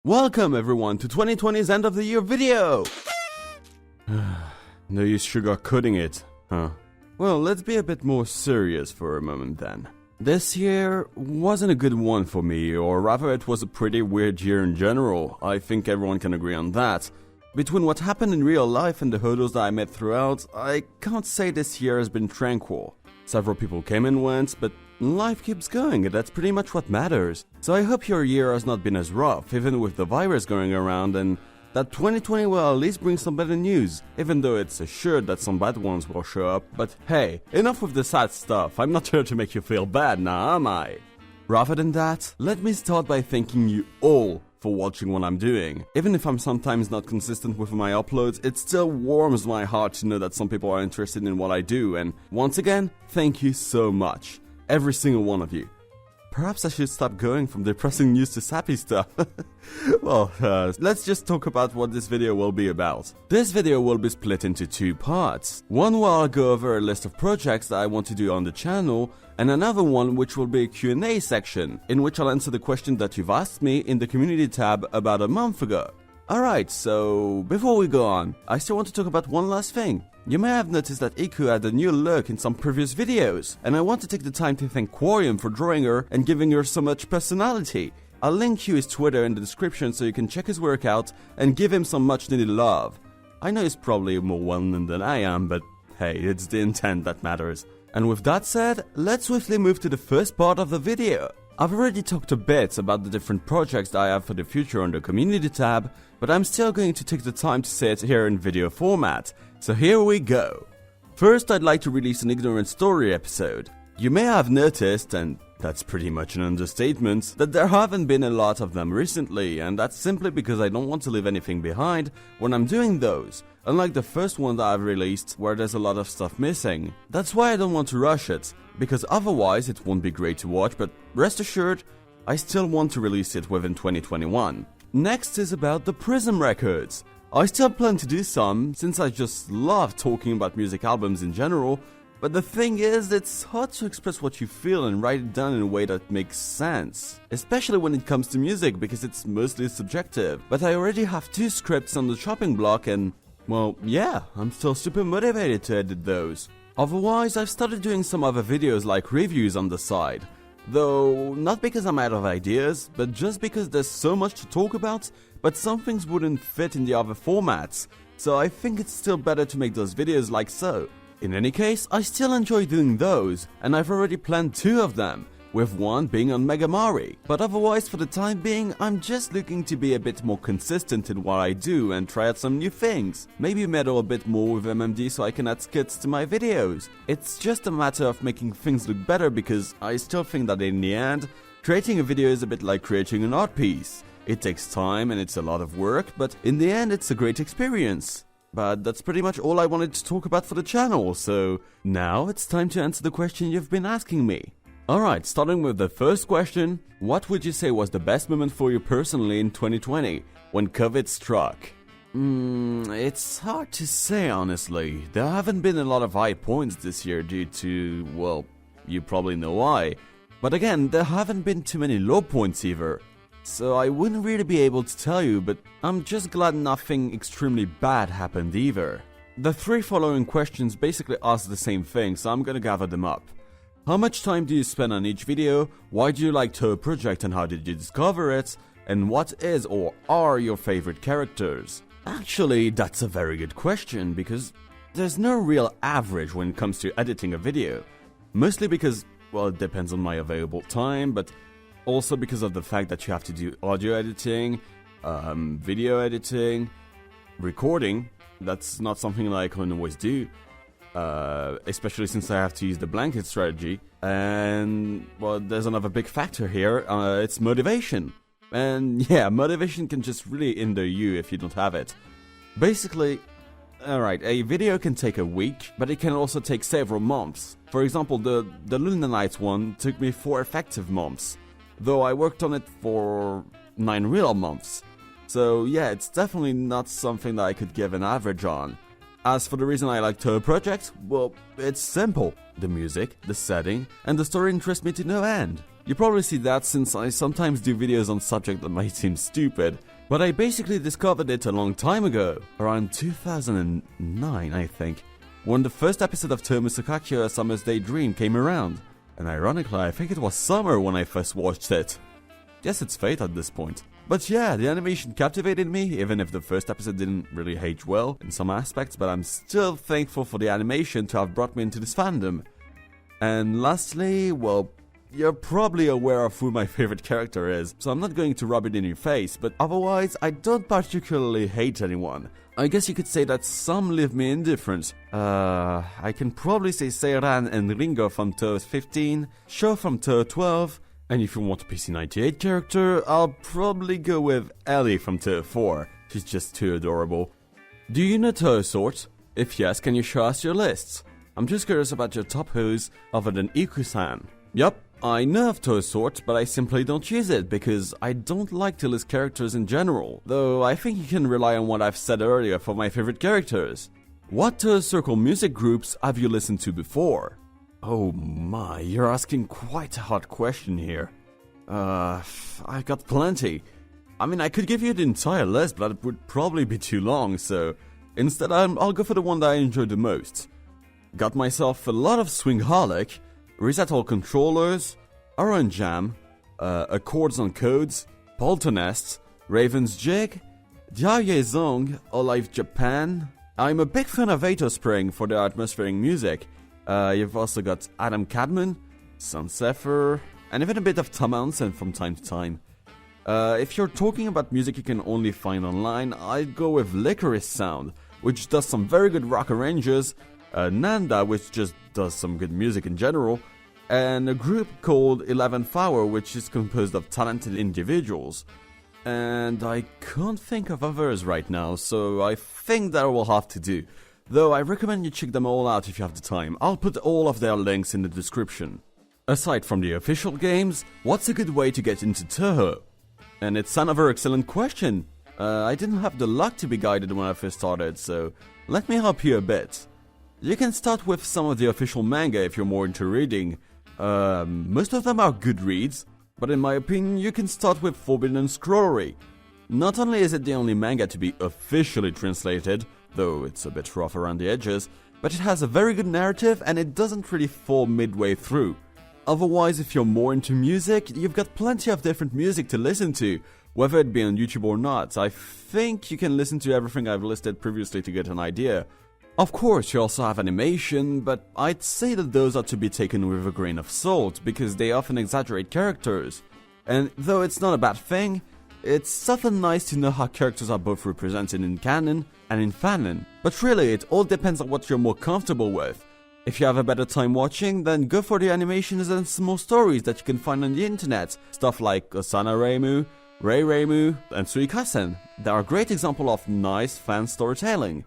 Welcome everyone to 2020's end of the year video! No use sugarcoating it, huh? Well, let's be a bit more serious for a moment then. This year wasn't a good one for me, or rather it was a pretty weird year in general. I think everyone can agree on that. Between what happened in real life and the hurdles that I met throughout, I can't say this year has been tranquil. Several people came and went, but life keeps going, and that's pretty much what matters. So I hope your year has not been as rough, even with the virus going around, and that 2020 will at least bring some better news, even though it's assured that some bad ones will show up. But hey, enough with the sad stuff. I'm not here to make you feel bad now, am I? Rather than that, let me start by thanking you all for watching what I'm doing. Even if I'm sometimes not consistent with my uploads, it still warms my heart to know that some people are interested in what I do, and once again, thank you so much. Every single one of you. Perhaps I should stop going from depressing news to sappy stuff. Well, let's just talk about what this video will be about. This video will be split into two parts. One where I'll go over a list of projects that I want to do on the channel, and another one which will be a Q&A section, in which I'll answer the question that you've asked me in the community tab about a month ago. Alright, so before we go on, I still want to talk about one last thing. You may have noticed that Iku had a new look in some previous videos, and I want to take the time to thank Quarium for drawing her and giving her so much personality. I'll link you his Twitter in the description so you can check his work out and give him some much needed love. I know he's probably more well known than I am, but hey, it's the intent that matters. And with that said, let's swiftly move to the first part of the video. I've already talked a bit about the different projects that I have for the future on the community tab, but I'm still going to take the time to say it here in video format. So here we go. First, I'd like to release an Ignorant Story episode. You may have noticed, and that's pretty much an understatement, that there haven't been a lot of them recently, and that's simply because I don't want to leave anything behind when I'm doing those, unlike the first one that I've released where there's a lot of stuff missing. That's why I don't want to rush it, because otherwise it won't be great to watch, but rest assured, I still want to release it within 2021. Next is about the Prism records. I still plan to do some, since I just love talking about music albums in general, but the thing is, it's hard to express what you feel and write it down in a way that makes sense. Especially when it comes to music, because it's mostly subjective. But I already have 2 scripts on the chopping block and, well, yeah, I'm still super motivated to edit those. Otherwise, I've started doing some other videos like reviews on the side. Though, not because I'm out of ideas, but just because there's so much to talk about, but some things wouldn't fit in the other formats, so I think it's still better to make those videos like so. In any case, I still enjoy doing those, and I've already planned 2 of them, with one being on Megamari. But otherwise, for the time being, I'm just looking to be a bit more consistent in what I do and try out some new things. Maybe meddle a bit more with MMD so I can add skits to my videos. It's just a matter of making things look better, because I still think that in the end, creating a video is a bit like creating an art piece. It takes time and it's a lot of work, but in the end it's a great experience. But that's pretty much all I wanted to talk about for the channel, so now it's time to answer the question you've been asking me. Alright, starting with the first question, what would you say was the best moment for you personally in 2020, when COVID struck? It's hard to say honestly. There haven't been a lot of high points this year due to, well, you probably know why. But again, there haven't been too many low points either. So I wouldn't really be able to tell you, but I'm just glad nothing extremely bad happened either. The 3 following questions basically ask the same thing, so I'm gonna gather them up. How much time do you spend on each video? Why do you like Touhou Project and how did you discover it? And what is or are your favorite characters? Actually, that's a very good question, because there's no real average when it comes to editing a video. Mostly because, well, it depends on my available time, but also because of the fact that you have to do audio editing, video editing, recording. That's not something that I can always do, especially since I have to use the blanket strategy. And, well, there's another big factor here, it's motivation. And yeah, motivation can just really hinder you if you don't have it. Basically, alright, a video can take a week, but it can also take several months. For example, the Lunar Nights one took me 4 effective months, though I worked on it for 9 real months. So yeah, it's definitely not something that I could give an average on. As for the reason I like Touhou Project, well, it's simple. The music, the setting, and the story interest me to no end. You probably see that since I sometimes do videos on subjects that might seem stupid, but I basically discovered it a long time ago, around 2009 I think, when the first episode of Tomo A Summer's Day Dream came around, and ironically I think it was summer when I first watched it. Guess it's fate at this point. But yeah, the animation captivated me, even if the first episode didn't really age well in some aspects, but I'm still thankful for the animation to have brought me into this fandom. And lastly, well, you're probably aware of who my favorite character is, so I'm not going to rub it in your face, but otherwise, I don't particularly hate anyone. I guess you could say that some leave me indifferent. I can probably say Seiran and Ringo from Touhou 15, Sho from Touhou 12, and if you want a PC98 character, I'll probably go with Ellie from Touhou 4. She's just too adorable. Do you know Tohosort? If yes, can you show us your lists? I'm just curious about your top who's other than Iku-san. Yup, I know of Tohosort, but I simply don't use it because I don't like to list characters in general, though I think you can rely on what I've said earlier for my favorite characters. What Touhou Circle music groups have you listened to before? Oh my, you're asking quite a hard question here. I've got plenty. I mean, I could give you the entire list, but it would probably be too long, so instead I'll go for the one that I enjoy the most. Got myself a lot of Swingholic, Reset All Controllers, Orange Jam, Accords on Codes, Polternests, Raven's Jig, Jiaoye Zong, Olive Japan. I'm a big fan of Ato Spring for their atmospheric music. You've also got Adam Cadman, Sunzephyr, and even a bit of Tom Townsend from time to time. If you're talking about music you can only find online, I'd go with Licorice Sound, which does some very good rock arranges, Nanda, which just does some good music in general, and a group called 11th Hour, which is composed of talented individuals. And I can't think of others right now, so I think that will have to do. Though I recommend you check them all out if you have the time. I'll put all of their links in the description. Aside from the official games, what's a good way to get into Touhou? And it's another excellent question. I didn't have the luck to be guided when I first started, so let me help you a bit. You can start with some of the official manga if you're more into reading. Most of them are good reads, but in my opinion you can start with Forbidden Scrollery. Not only is it the only manga to be officially translated, though it's a bit rough around the edges, but it has a very good narrative and it doesn't really fall midway through. Otherwise, if you're more into music, you've got plenty of different music to listen to, whether it be on YouTube or not. I think you can listen to everything I've listed previously to get an idea. Of course, you also have animation, but I'd say that those are to be taken with a grain of salt, because they often exaggerate characters. And though it's not a bad thing, it's often nice to know how characters are both represented in canon and in fanon. But really, it all depends on what you're more comfortable with. If you have a better time watching, then go for the animations and small stories that you can find on the internet. Stuff like Osana Reimu, Rei Reimu, and Suikasen. They are a great example of nice fan storytelling.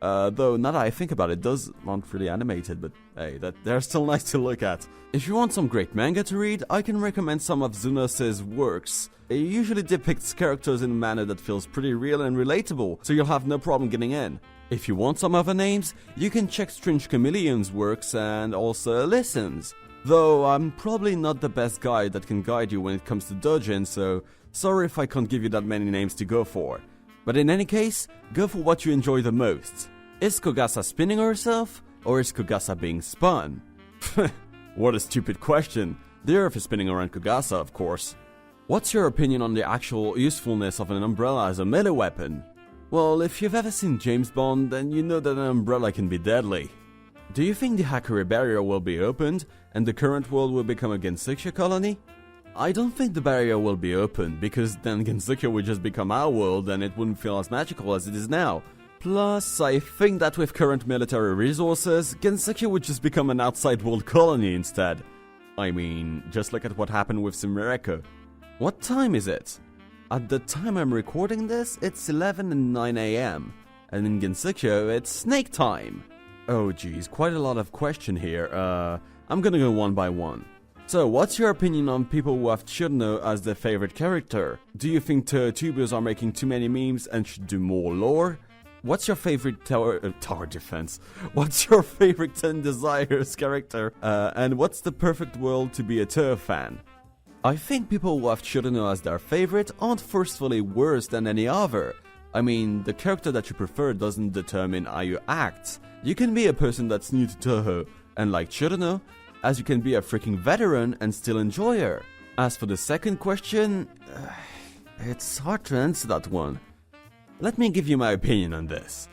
Though now that I think about it, those aren't really animated, but hey, they're still nice to look at. If you want some great manga to read, I can recommend some of Zunose's works. It usually depicts characters in a manner that feels pretty real and relatable, so you'll have no problem getting in. If you want some other names, you can check Strange Chameleon's works and also Listens. Though I'm probably not the best guy that can guide you when it comes to doujin, so sorry if I can't give you that many names to go for. But in any case, go for what you enjoy the most. Is Kogasa spinning herself, or is Kogasa being spun? What a stupid question. The Earth is spinning around Kogasa, of course. What's your opinion on the actual usefulness of an umbrella as a melee weapon? Well, if you've ever seen James Bond, then you know that an umbrella can be deadly. Do you think the Hakurei Barrier will be opened, and the current world will become a Gensokyo colony? I don't think the barrier will be opened, because then Gensokyo would just become our world and it wouldn't feel as magical as it is now. Plus, I think that with current military resources, Gensokyo would just become an outside world colony instead. I mean, just look at what happened with Sumereko. What time is it? At the time I'm recording this, it's 11 and 9 AM, and in Gensokyo, it's snake time. Oh geez, quite a lot of question here. I'm gonna go one by one. So, what's your opinion on people who have Cirno as their favorite character? Do you think touhoutubers are making too many memes and should do more lore? What's your favorite tower defense? What's your favorite 10 Desires character? And what's the perfect world to be a Touhou fan? I think people who have Cirno as their favorite aren't forcefully worse than any other. I mean, the character that you prefer doesn't determine how you act. You can be a person that's new to Touhou and like Cirno, as you can be a freaking veteran and still enjoy her. As for the second question, it's hard to answer that one. Let me give you my opinion on this.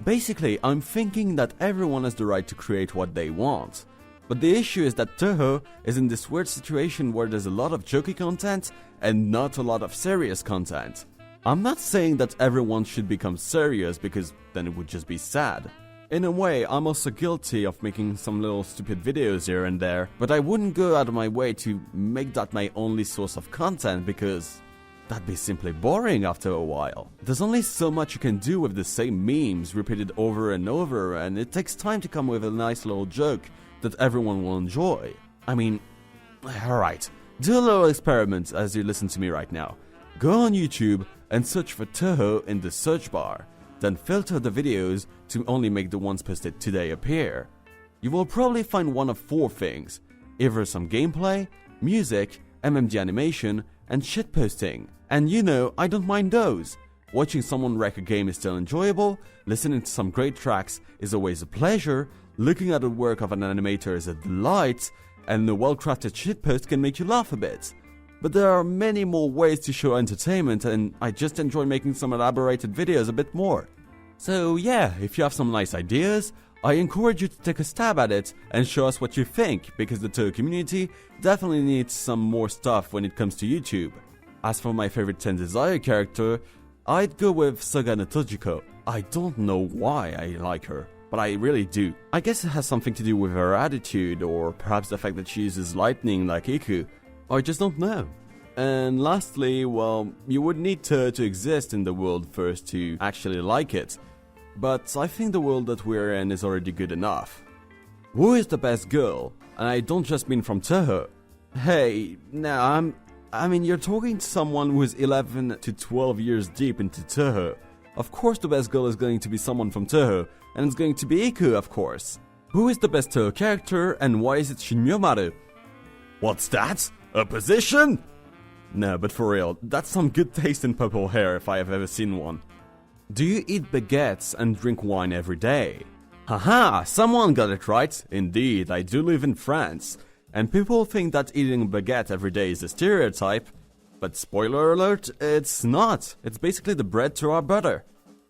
Basically, I'm thinking that everyone has the right to create what they want. But the issue is that Touhou is in this weird situation where there's a lot of jokey content and not a lot of serious content. I'm not saying that everyone should become serious because then it would just be sad. In a way, I'm also guilty of making some little stupid videos here and there, but I wouldn't go out of my way to make that my only source of content because that'd be simply boring after a while. There's only so much you can do with the same memes repeated over and over, and it takes time to come with a nice little joke that everyone will enjoy. I mean, alright, do a little experiment as you listen to me right now. Go on YouTube and search for Touhou in the search bar, then filter the videos to only make the ones posted today appear. You will probably find one of 4 things, either some gameplay, music, MMD animation, and shitposting. And you know, I don't mind those. Watching someone wreck a game is still enjoyable, listening to some great tracks is always a pleasure, looking at the work of an animator is a delight, and a well-crafted shitpost can make you laugh a bit. But there are many more ways to show entertainment, and I just enjoy making some elaborated videos a bit more. So yeah, if you have some nice ideas, I encourage you to take a stab at it and show us what you think, because the Touhou community definitely needs some more stuff when it comes to YouTube. As for my favorite Ten Desire character, I'd go with Soga no Tojiko. I don't know why I like her, but I really do. I guess it has something to do with her attitude, or perhaps the fact that she uses lightning like Iku. I just don't know. And lastly, well, you would need Touhou to exist in the world first to actually like it. But I think the world that we're in is already good enough. Who is the best girl? And I don't just mean from Touhou. Hey, now I mean, you're talking to someone who is 11 to 12 years deep into Touhou. Of course the best girl is going to be someone from Touhou, and it's going to be Iku, of course. Who is the best Touhou character, and why is it Shinmyomaru? What's that? A position? No, but for real, that's some good taste in purple hair if I have ever seen one. Do you eat baguettes and drink wine every day? Haha, someone got it right. Indeed, I do live in France. And people think that eating a baguette every day is a stereotype, but spoiler alert, it's not. It's basically the bread to our butter.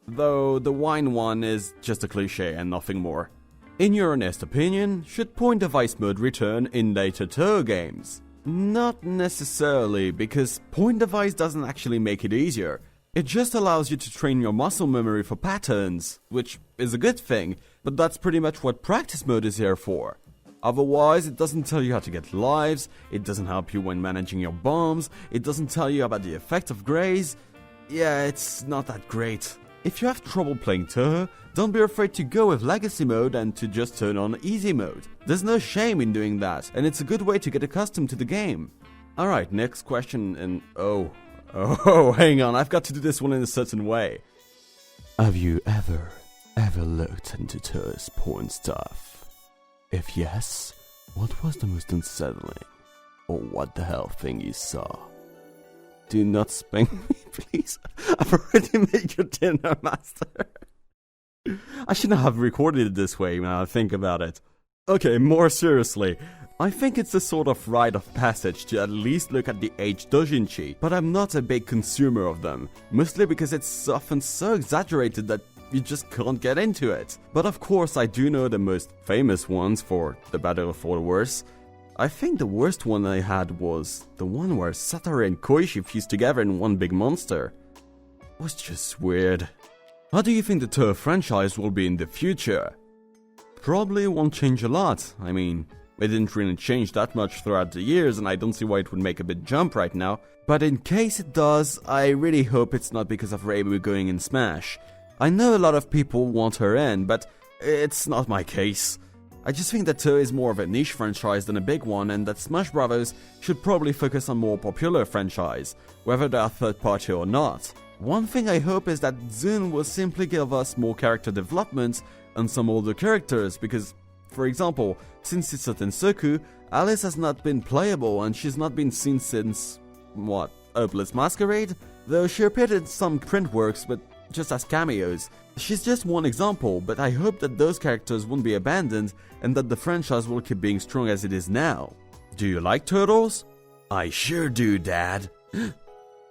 Though the wine one is just a cliche and nothing more. In your honest opinion, should point device mode return in later Touhou games? Not necessarily, because point device doesn't actually make it easier. It just allows you to train your muscle memory for patterns, which is a good thing, but that's pretty much what practice mode is here for. Otherwise, it doesn't tell you how to get lives, it doesn't help you when managing your bombs, it doesn't tell you about the effect of graze. Yeah, it's not that great. If you have trouble playing Touhou, don't be afraid to go with legacy mode and to just turn on easy mode. There's no shame in doing that, and it's a good way to get accustomed to the game. Alright, next question, and oh, hang on, I've got to do this one in a certain way. Have you ever looked into Touhou's porn stuff? If yes, what was the most unsettling, or what the hell thing you saw? Do not spank me, please. I've already made your dinner, master. I shouldn't have recorded it this way when I think about it. Okay, more seriously. I think it's a sort of rite of passage to at least look at the H doujinshi, but I'm not a big consumer of them, mostly because it's often so exaggerated that you just can't get into it. But of course I do know the most famous ones, for the better or for the worse. I think the worst one I had was the one where Satoru and Koichi fused together in one big monster. It was just weird. How do you think the Touhou franchise will be in the future? Probably won't change a lot. I mean, it didn't really change that much throughout the years, and I don't see why it would make a big jump right now. But in case it does, I really hope it's not because of Reibu going in Smash. I know a lot of people want her in, but it's not my case. I just think that Touhou is more of a niche franchise than a big one, and that Smash Bros. Should probably focus on more popular franchise, whether they are third party or not. One thing I hope is that Zune will simply give us more character development on some older characters, because For example, since it's a Tensoku, Alice has not been playable and she's not been seen since, what, Hopeless Masquerade? Though she appeared in some print works, but just as cameos. She's just one example, but I hope that those characters won't be abandoned and that the franchise will keep being strong as it is now. Do you like turtles? I sure do, Dad.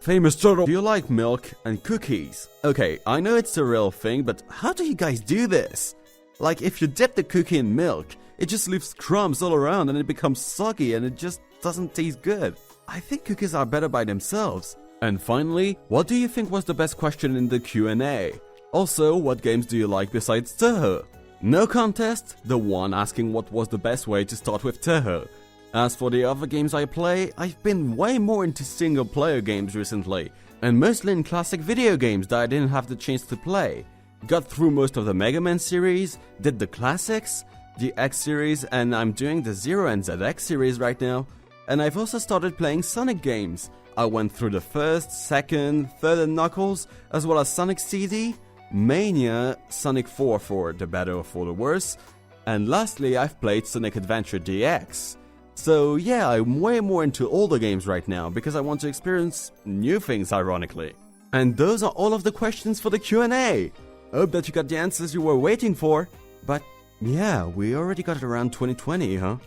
Famous turtle, do you like milk and cookies? Okay, I know it's a real thing, but how do you guys do this? Like, if you dip the cookie in milk, it just leaves crumbs all around and it becomes soggy and it just doesn't taste good. I think cookies are better by themselves. And finally, what do you think was the best question in the Q&A? Also, what games do you like besides Touhou? No contest, the one asking what was the best way to start with Touhou. As for the other games I play, I've been way more into single player games recently, and mostly in classic video games that I didn't have the chance to play. Got through most of the Mega Man series, did the classics, the X series, and I'm doing the Zero and ZX series right now. And I've also started playing Sonic games. I went through the first, second, third and Knuckles, as well as Sonic CD, Mania, Sonic 4 for the better or for the worse, and lastly I've played Sonic Adventure DX. So yeah, I'm way more into older games right now because I want to experience new things, ironically. And those are all of the questions for the Q&A. Hope that you got the answers you were waiting for. But yeah, we already got it around 2020, huh?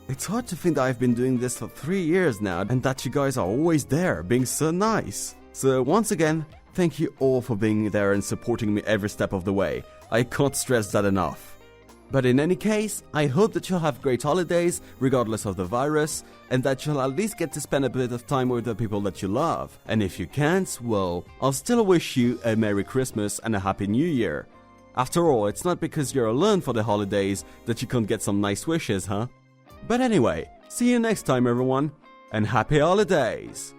It's hard to think that I've been doing this for 3 years now and that you guys are always there, being so nice. So once again, thank you all for being there and supporting me every step of the way. I can't stress that enough. But in any case, I hope that you'll have great holidays, regardless of the virus, and that you'll at least get to spend a bit of time with the people that you love. And if you can't, well, I'll still wish you a Merry Christmas and a Happy New Year. After all, it's not because you're alone for the holidays that you can't get some nice wishes, huh? But anyway, see you next time everyone, and Happy Holidays!